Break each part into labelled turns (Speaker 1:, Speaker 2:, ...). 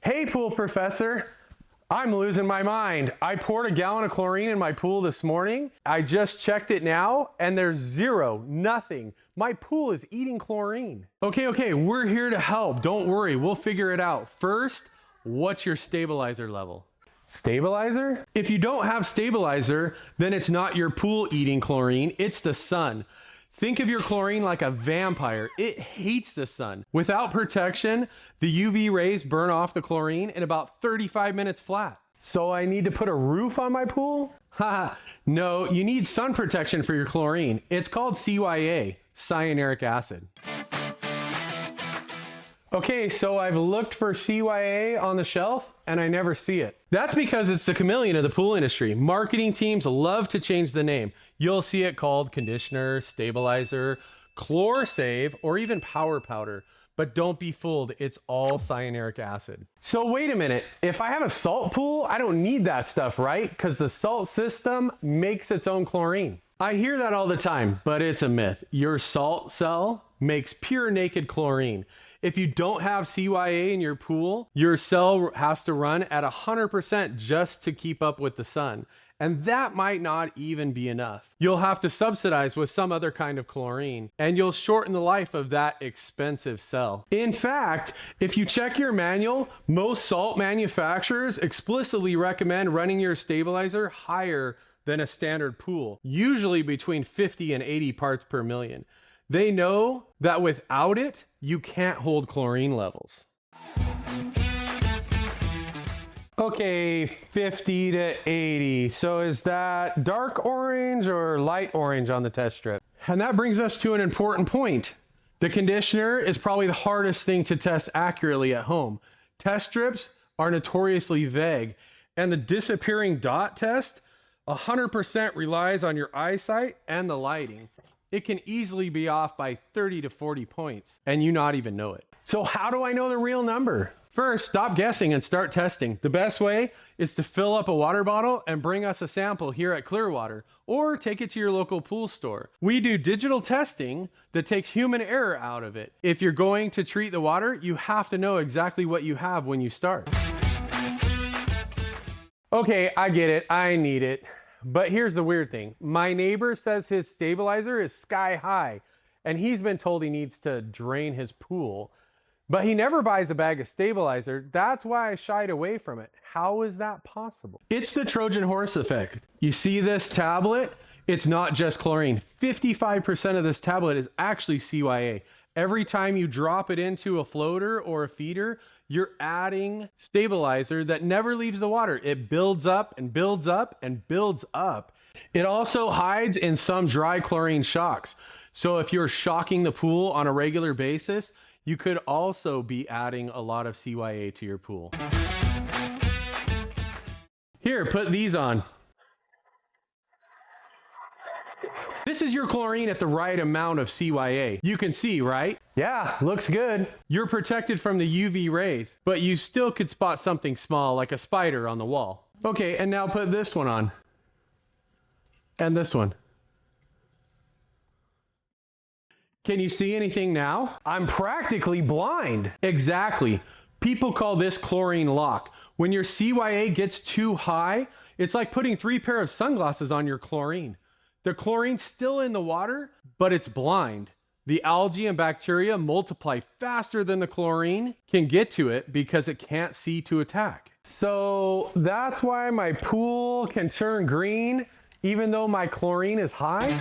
Speaker 1: Hey, pool professor. I'm losing my mind. I poured a gallon of chlorine in my pool this morning. I just checked it now and there's zero, nothing. My pool is eating chlorine. Okay, we're here to help. Don't worry, we'll figure it out. First, what's your stabilizer level? Stabilizer? If you don't have stabilizer, then it's not your pool eating chlorine, it's the sun. Think of your chlorine like a vampire. It hates the sun. Without protection, the UV rays burn off the chlorine in about 35 minutes flat. So I need to put a roof on my pool? Haha, no, you need sun protection for your chlorine. It's called CYA, cyanuric acid. Okay, so I've looked for CYA on the shelf and I never see it. That's because it's the chameleon of the pool industry. Marketing teams love to change the name. You'll see it called conditioner, stabilizer, chlor save, or even power powder. But don't be fooled, it's all cyanuric acid. So wait a minute, if I have a salt pool, I don't need that stuff, right? Because the salt system makes its own chlorine. I hear that all the time, but it's a myth. Your salt cell makes pure naked chlorine. If you don't have CYA in your pool, your cell has to run at 100% just to keep up with the sun. And that might not even be enough. You'll have to subsidize with some other kind of chlorine, and you'll shorten the life of that expensive cell. In fact, if you check your manual, most salt manufacturers explicitly recommend running your stabilizer higher than a standard pool, usually between 50 and 80 parts per million. They know that without it, you can't hold chlorine levels. Okay, 50 to 80. So is that dark orange or light orange on the test strip? And that brings us to an important point. The conditioner is probably the hardest thing to test accurately at home. Test strips are notoriously vague, and the disappearing dot test 100% relies on your eyesight and the lighting. It can easily be off by 30 to 40 points, and you not even know it. So how do I know the real number? First, stop guessing and start testing. The best way is to fill up a water bottle and bring us a sample here at Clearwater, or take it to your local pool store. We do digital testing that takes human error out of it. If you're going to treat the water, you have to know exactly what you have when you start. Okay, I get it, I need it. But here's the weird thing. My neighbor says his stabilizer is sky high, and he's been told he needs to drain his pool. But he never buys a bag of stabilizer. That's why I shied away from it. How is that possible? It's the Trojan horse effect. You see this tablet? It's not just chlorine. 55% of this tablet is actually CYA. Every time you drop it into a floater or a feeder, you're adding stabilizer that never leaves the water. It builds up and builds up and builds up. It also hides in some dry chlorine shocks. So if you're shocking the pool on a regular basis, you could also be adding a lot of CYA to your pool. Here, put these on. This is your chlorine at the right amount of CYA. You can see, right? Yeah, looks good. You're protected from the UV rays, but you still could spot something small like a spider on the wall. Okay, and now put this one on. And this one. Can you see anything now? I'm practically blind. Exactly. People call this chlorine lock. When your CYA gets too high, it's like putting 3 pairs of sunglasses on your chlorine. The chlorine's still in the water, but it's blind. The algae and bacteria multiply faster than the chlorine can get to it because it can't see to attack. So that's why my pool can turn green even though my chlorine is high?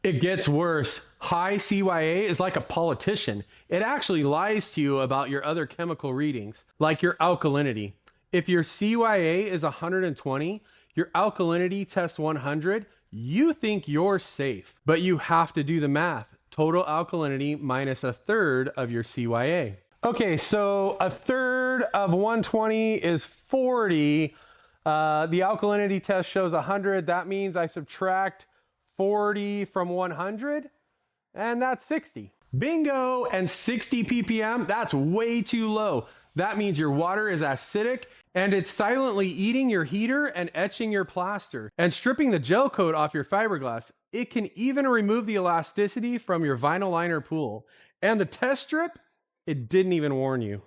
Speaker 1: It gets worse. High CYA is like a politician. It actually lies to you about your other chemical readings, like your alkalinity. If your CYA is 120, your alkalinity tests 100, you think you're safe, but you have to do the math. Total alkalinity minus 1/3 of your CYA. Okay, so 1/3 of 120 is 40. The alkalinity test shows 100. That means I subtract 40 from 100, and that's 60. Bingo! And 60 ppm, that's way too low. That means your water is acidic And it's silently eating your heater and etching your plaster and stripping the gel coat off your fiberglass. It can even remove the elasticity from your vinyl liner pool. And the test strip, it didn't even warn you.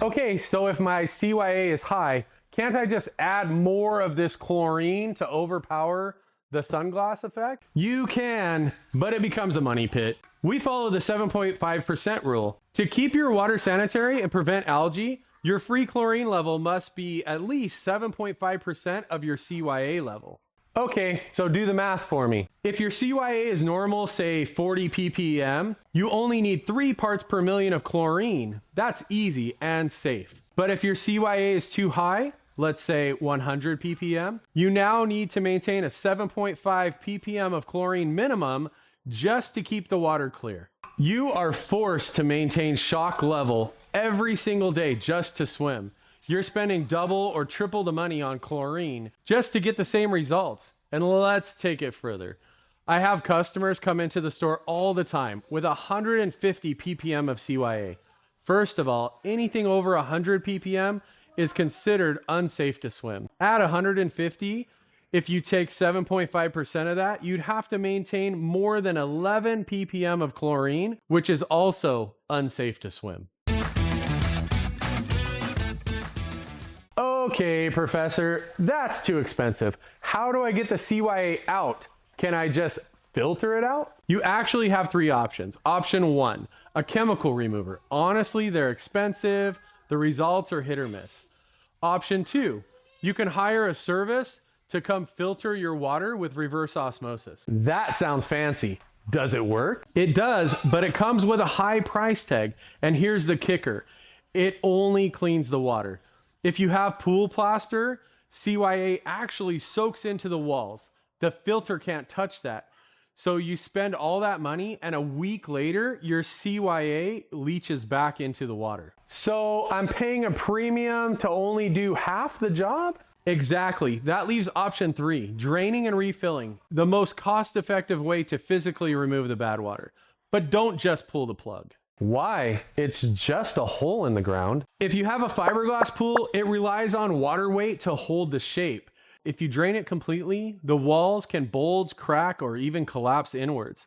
Speaker 1: Okay, so if my CYA is high, can't I just add more of this chlorine to overpower the sunglass effect? You can, but it becomes a money pit. We follow the 7.5% rule. To keep your water sanitary and prevent algae, your free chlorine level must be at least 7.5% of your CYA level. Okay, so do the math for me. If your CYA is normal, say 40 ppm, you only need 3 parts per million of chlorine. That's easy and safe. But if your CYA is too high, let's say 100 ppm, you now need to maintain a 7.5 ppm of chlorine minimum just to keep the water clear. You are forced to maintain shock level every single day just to swim. You're spending double or triple the money on chlorine just to get the same results. And let's take it further. I have customers come into the store all the time with 150 ppm of CYA. First of all, anything over 100 ppm is considered unsafe to swim. At 150, if you take 7.5% of that, you'd have to maintain more than 11 ppm of chlorine, which is also unsafe to swim. Okay, Professor, that's too expensive. How do I get the CYA out? Can I just filter it out? You actually have 3 options. Option 1, a chemical remover. Honestly, they're expensive. The results are hit or miss. Option 2, you can hire a service to come filter your water with reverse osmosis. That sounds fancy. Does it work? It does, but it comes with a high price tag. And here's the kicker. It only cleans the water. If you have pool plaster, CYA actually soaks into the walls. The filter can't touch that. So you spend all that money and a week later, your CYA leaches back into the water. So I'm paying a premium to only do half the job? Exactly. That leaves option 3, draining and refilling, the most cost-effective way to physically remove the bad water. But don't just pull the plug. Why? It's just a hole in the ground. If you have a fiberglass pool, it relies on water weight to hold the shape. If you drain it completely, the walls can bulge, crack, or even collapse inwards.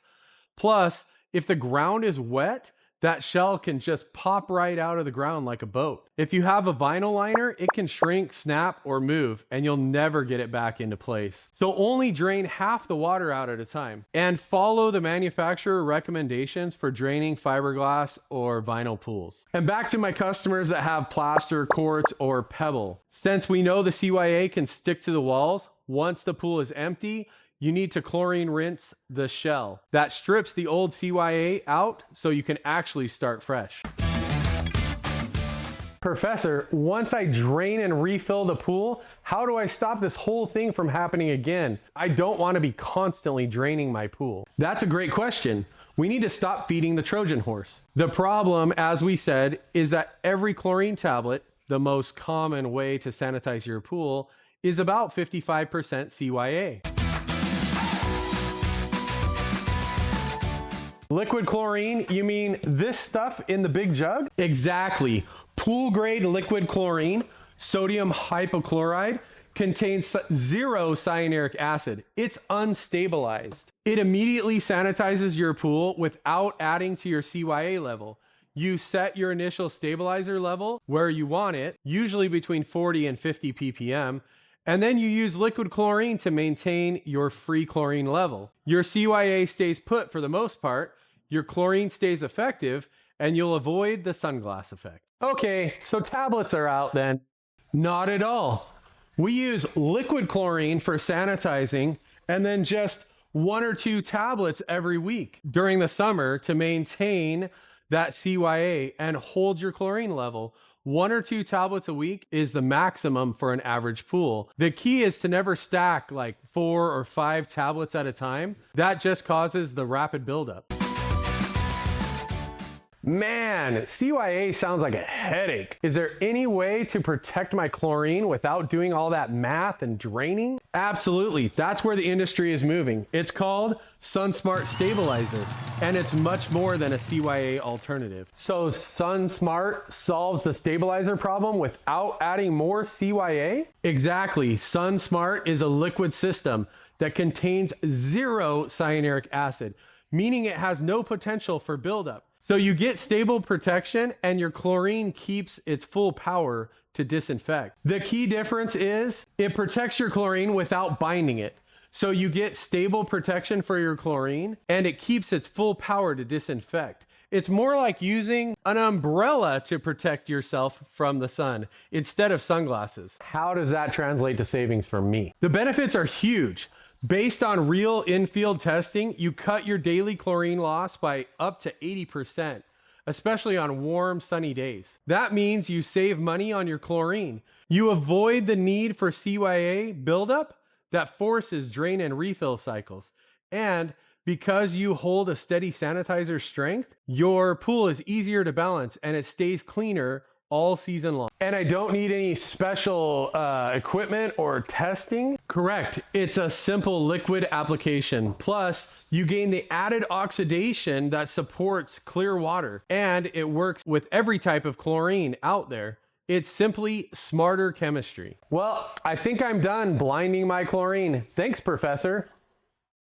Speaker 1: Plus, if the ground is wet, that shell can just pop right out of the ground like a boat. If you have a vinyl liner, it can shrink, snap, or move, and you'll never get it back into place. So only drain half the water out at a time. And follow the manufacturer recommendations for draining fiberglass or vinyl pools. And back to my customers that have plaster, quartz, or pebble. Since we know the CYA can stick to the walls, once the pool is empty, you need to chlorine rinse the shell. That strips the old CYA out so you can actually start fresh. Professor, once I drain and refill the pool, how do I stop this whole thing from happening again? I don't want to be constantly draining my pool. That's a great question. We need to stop feeding the Trojan horse. The problem, as we said, is that every chlorine tablet, the most common way to sanitize your pool, is about 55% CYA. Liquid chlorine, you mean this stuff in the big jug? Exactly. Pool grade liquid chlorine, sodium hypochlorite, contains 0 cyanuric acid. It's unstabilized. It immediately sanitizes your pool without adding to your CYA level. You set your initial stabilizer level where you want it, usually between 40 and 50 ppm, and then you use liquid chlorine to maintain your free chlorine level. Your CYA stays put for the most part, your chlorine stays effective, and you'll avoid the sunglass effect. Okay, so tablets are out then. Not at all. We use liquid chlorine for sanitizing and then just 1 or 2 tablets every week during the summer to maintain that CYA and hold your chlorine level. 1 or 2 tablets a week is the maximum for an average pool. The key is to never stack like 4 or 5 tablets at a time. That just causes the rapid buildup. Man, CYA sounds like a headache. Is there any way to protect my chlorine without doing all that math and draining? Absolutely, that's where the industry is moving. It's called SunSmart Stabilizer, and it's much more than a CYA alternative. So SunSmart solves the stabilizer problem without adding more CYA? Exactly, SunSmart is a liquid system that contains 0 cyanuric acid, meaning it has no potential for buildup. So you get stable protection and your chlorine keeps its full power to disinfect. The key difference is it protects your chlorine without binding it. So you get stable protection for your chlorine and it keeps its full power to disinfect. It's more like using an umbrella to protect yourself from the sun instead of sunglasses. How does that translate to savings for me? The benefits are huge. Based on real in-field testing, you cut your daily chlorine loss by up to 80%, especially on warm, sunny days. That means you save money on your chlorine. You avoid the need for CYA buildup that forces drain and refill cycles. And because you hold a steady sanitizer strength, your pool is easier to balance and it stays cleaner all season long. And I don't need any special equipment or testing? Correct. It's a simple liquid application. Plus, you gain the added oxidation that supports clear water, and it works with every type of chlorine out there. It's simply smarter chemistry. Well, I think I'm done blinding my chlorine. Thanks, Professor.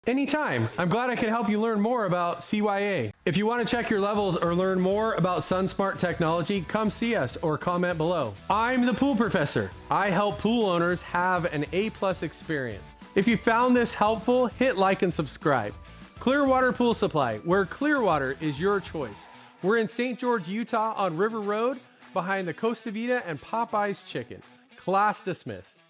Speaker 1: Anytime. I'm glad I could help you learn more about CYA. If you want to check your levels or learn more about SunSmart technology, come see us or comment below. I'm the Pool Professor. I help pool owners have an A+ experience. If you found this helpful, hit like and subscribe. Clearwater Pool Supply, where clear water is your choice. We're in St. George, Utah on River Road, behind the Costa Vida and Popeye's Chicken. Class dismissed.